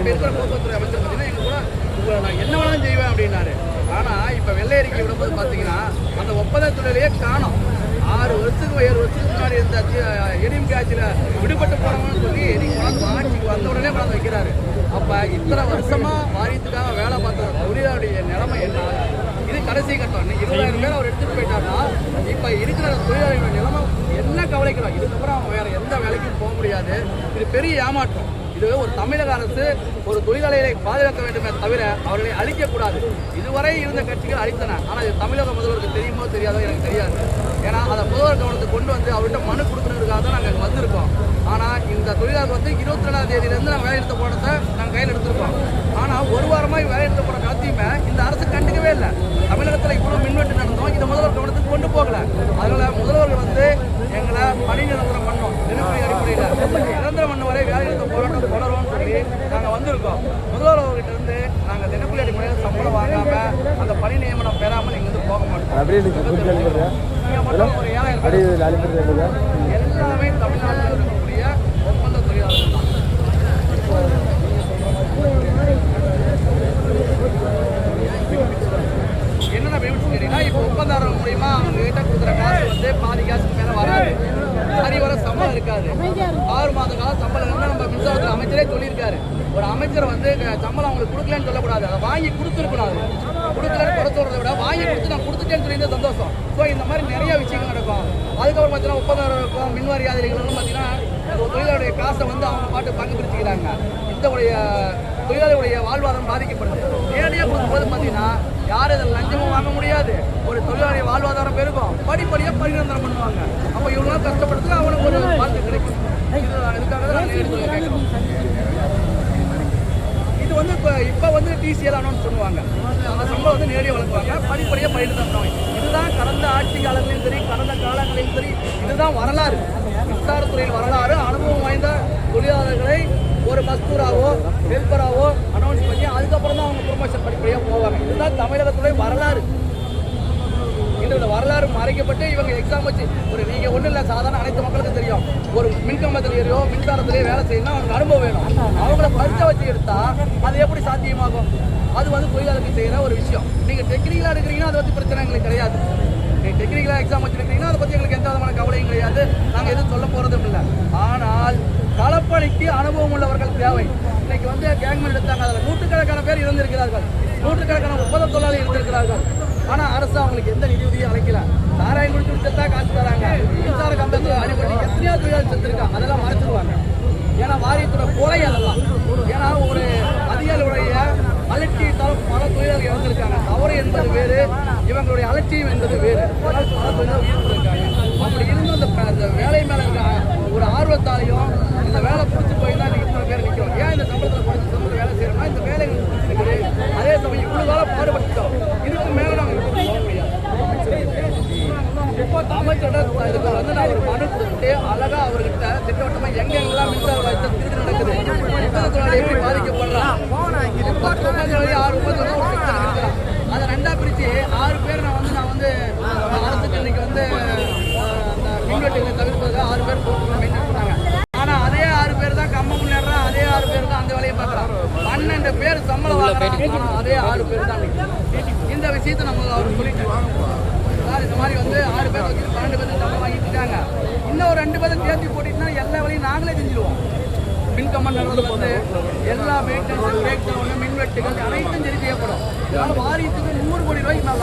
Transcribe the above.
இப்போ இருக்கிற போக்குவரத்துறை அமைச்சர் பார்த்தீங்கன்னா எங்க கூட நான் என்ன வேணாலும் செய்வேன் அப்படின்னாரு. ஆனால் இப்போ வெள்ளை அறிக்கை விடும்போது பார்த்தீங்கன்னா அந்த ஒப்பந்தத்துறையிலேயே காணும். 6 வருஷத்துக்கு 7 வருஷத்துக்கு முன்னாடி இருந்த எடிஎம் ஆட்சியில் விடுபட்டு போனோம்னு சொல்லி நீங்கள் ஆட்சிக்கு வந்த உடனே கொண்டாந்து வைக்கிறாரு. அப்போ இத்தனை வருஷமாக வாரியத்துக்காக வேலை பார்த்த தொழிலாளருடைய நிலைமை என்ன? இது கடைசி கட்டம். 20,000 பேர் அவர் எடுத்துகிட்டு போயிட்டாருன்னா இப்போ இருக்கிற தொழிலாளர்களுடைய நிலைமை என்ன கவலைக்கிறோம். இதுக்கப்புறம் அவங்க வேறு எந்த வேலைக்கும் போக முடியாது. இது பெரிய ஏமாற்றம். இது ஒரு தமிழக அரசு ஒரு தொழிலாளிகளை பாதுகாக்க வேண்டுமே தவிர அவர்களை அழிக்கக்கூடாது. இதுவரை இருந்த கட்சிகள் அழித்தன. ஆனால் இது தமிழக முதல்வருக்கு தெரியுமோ தெரியாதோ எனக்கு தெரியாது. ஏன்னா அதை முதல்வர் கவனத்துக்கு கொண்டு வந்து அவர்கிட்ட மனு கொடுக்குறதுக்காக தான் நாங்கள் வந்திருக்கோம். ஆனால் இந்த தொழிலாளர் வந்து 22ஆம் தேதியிலேருந்து நாங்கள் வேலைநிறுத்த போராட்டத்தை நாங்கள் கையில் எடுத்திருக்கோம். ஆனால் ஒரு வாரமாக வேலைநிறுத்த போராட்டம் நடத்தியுமே இந்த அரசு கண்டுக்கவே இல்லை. தமிழகத்தில் இவ்வளோ மின்வெட்டு நடந்தோம், இதை முதல்வர் கவனத்துக்கு கொண்டு போகல. அதனால் முதல்வர்கள் வந்து எங்களை பணி நிரந்தரம் பண்ணோம். தினப்படி அடிப்படையில் நிரந்தரம் பண்ண வரை வேலைநிறுத்த போராட்டம் தொடரும்னு சொல்லி நாங்கள் வந்திருக்கோம். முதல்வர் அவர்கிட்ட இருந்து நாங்கள் தினப்படி அடிப்படையில் சம்பளம் வாங்காமல் அந்த பணி நியமனம் பெறாமல் நீங்கள் வந்து போக மாட்டோம். ஒரு 7,000 எல்லாமே தமிழ்நாட்டில் இருக்கக்கூடிய ஒப்பந்த தொழிலாளர்கள் தான். என்னென்ன பேமெண்ட்ஸ் கேட்டீங்கன்னா இப்போ ஒப்பந்தாரர் மூலியமா அவங்க கிட்ட கொடுக்குற காசு வந்து பாதி காசுக்கு மேலே வராது. சரி வர சம்பளம் இருக்காது. 6 மாத காலம் சம்பளம் வந்து நம்ம மின்சாரத்துறை அமைச்சரே சொல்லியிருக்காரு. ஒரு அமைச்சர் வந்து சம்பளம் அவங்களுக்கு கொடுக்கலன்னு சொல்லக்கூடாது, அதை வாங்கி கொடுத்துருக்கூடாது. கொடுக்கலன்னு குறை சொல்றதை விட வாங்கி கொடுத்து நான் கொடுத்துட்டேன்னு சொல்லி சந்தோஷம். ஸோ இந்த மாதிரி நிறைய விஷயங்கள் நடக்கும். அதுக்கப்புறம் பார்த்தீங்கன்னா ஒப்பந்தம் இருக்கும், மின்வாரி அதிகாரிகளும் பார்த்தீங்கன்னா தொழிலாளருடைய காசை வந்து அவங்க பாட்டு பங்கு பிரிச்சுக்கிறாங்க. இந்த தொழிலாளியுடைய வாழ்வாதாரம் பாதிக்கப்படுது. நேரடியாக கொடுக்கும்போது பார்த்தீங்கன்னா யாரும் இதில் லஞ்சமும் வாங்க முடியாது. ஒரு தொழிலாளி வாழ்வாதாரம் பெருகும், படிப்படியாக பரிநிரந்தரம் பண்ணுவாங்க. அப்போ இவ்வளோ கஷ்டப்படுறதுக்கு அவனுக்கு ஒரு வாழ்க்கை கிடைக்கும். இதுக்காக தான் நாங்கள் நேரடி கேட்குறோம். இது வந்து இப்போ வந்து டிசிஎல் அனௌன்ஸ் பண்ணுவாங்க. அந்த சம்பளம் வந்து நேரடியாக வழங்குவாங்க, படிப்படியாக பரிநிரந்தரம் பண்ணுவாங்க. இதுதான் கடந்த ஆட்சி காலங்களிலும் சரி, கடந்த காலங்களிலும் சரி, இதுதான் வரலாறு. மின்சாரத்துறையில் வரலாறு. அனுபவம் வாய்ந்த தொழிலாளர்களை ஒரு மஸ்தூராவோ ஹெல்பராவோ அனௌன்ஸ் பண்ணி அதுக்கப்புறம் தான் அவங்க ப்ரொமோஷன் படிப்படியாக போவாங்க. இதுதான் தமிழகத்துடைய வரலாறு. இந்த வரலாறு மறைக்கப்பட்டு இவங்க எக்ஸாம் வச்சு நீங்கள் ஒன்றும் இல்லை, சாதாரண அனைத்து மக்களுக்கும் தெரியும். ஒரு மின்கம்பத்திலேயோ மின்சாரத்திலேயோ வேலை செய்யணும்னா அவங்களுக்கு அனுபவம் வேணும். அவங்கள பரிச்சை வச்சு எடுத்தால் அது எப்படி சாத்தியமாகும்? அது வந்து தொழிலாளருக்கு செய்கிற ஒரு விஷயம். நீங்கள் டெக்னிக்கலாக எடுக்கிறீங்கன்னா அதை பற்றி பிரச்சனை எங்களுக்கு கிடையாது. நீங்கள் டெக்னிக்கலாக எக்ஸாம் வச்சுருக்கீங்கன்னா அதை பற்றி எங்களுக்கு எந்த விதமான கவலையும் கிடையாது. நாங்கள் எதுவும் சொல்ல போகிறதும் இல்லை. ஆனால் களப்பணிக்கு அனுபவம் உள்ளவர்கள் தேவை. இன்னைக்கு வந்து கேங்மெண்ட் எடுத்தாங்க, அதில் நூற்றுக்கணக்கான பேர் இருந்திருக்கிறார்கள், நூற்றுக்கணக்கான ஒப்பந்த தொழிலாளி இருந்திருக்கிறார்கள். ஆனால் அரசு அவங்களுக்கு எந்த நிதியுதவியும் அழைக்கல. சாராயம் குடிச்சு செத்தா காசு தராங்க, மின்சார கம்பத்தில் அடிப்படை எத்தனையோ தொழிலாளி செத்துருக்காங்க, அதெல்லாம் மறைச்சிருவாங்க. ஏன்னா வாரியத்தோட கொலை அதெல்லாம். ஏன்னா ஒரு அதிகாரியுடைய அலட்சியத்தால் பல தொழிலாளர்கள் இறந்திருக்காங்க. தவறு என்பது வேறு, இவங்களுடைய அலட்சியம் என்பது வேறு. அதனால் பல தொழிலாளர்கள் உயிர்த்திருக்காங்க. அப்படி இருந்து அந்த வேலை மேலே இருக்க ஒரு ஆர்வத்தாலையும் இந்த வேலை பிடிச்சி போய் தான் இத்தனை பேர் நிற்கிறோம். ஏன் இந்த சம்பளத்தில் படிச்சு சம்பளத்தில் வேலை செய்யறோம்னா இந்த வேலைகள் பிடிச்சிருக்குது. அதே சமயம் இவ்வளோ காலம் பாடுபட்டுட்டோம், இதுக்கு மேலே நாங்கள் போக முடியாது. இப்போ அமைச்சரோட இதுக்கு வந்து நான் ஒரு மனு கொடுத்துட்டு அழகாக அவர்கிட்ட திட்டவட்டமாக எங்கெங்கெல்லாம் மின்சார வாய்ப்பு திருட்டு நடக்குது, ஒப்பந்தத்தோட எப்படி பாதிக்கப்படுறான், 10 ஒப்பந்தத்தோட 6 ஒப்பந்தத்தோட ஒரு செக்ஷன் இருக்கிறான். அதை 2ஆக பிரித்து 6 பேர் நான் வந்து அரசுக்கு இன்னைக்கு வந்து மின்வெட்டுகளை தவிர்ப்பதற்காக 6 பேர் மெயின்டைன் பண்ணாங்க. ஆனால் அதே 6 பேர் தான் கம்ம முன்னேறான், அதே 6 பேர் தான் அந்த வேலையை பார்க்குறான். 12 பேர் சம்பளம் வாங்குறாங்க, அதே 6 பேர் தான். இந்த விஷயத்தை நம்ம அவர் சொல்லிட்டு இந்த மாதிரி வந்து 6 பேர் வச்சு 12 பேர் சம்பளம் வாங்கிட்டு இருக்காங்க. இன்னும் ஒரு 2 பேரை தேர்த்தி போட்டுட்டுனா எல்லா வேலையும் நாங்களே செஞ்சுடுவோம். மின்கம்பன் வந்து எல்லா மெயின்டெனன்ஸ், பிரேக் டவுன், மின்வெட்டுகள் அனைத்தும் சரி செய்யப்படும். வாரியத்துக்கு 100 கோடி ரூபாய்க்கு மேலே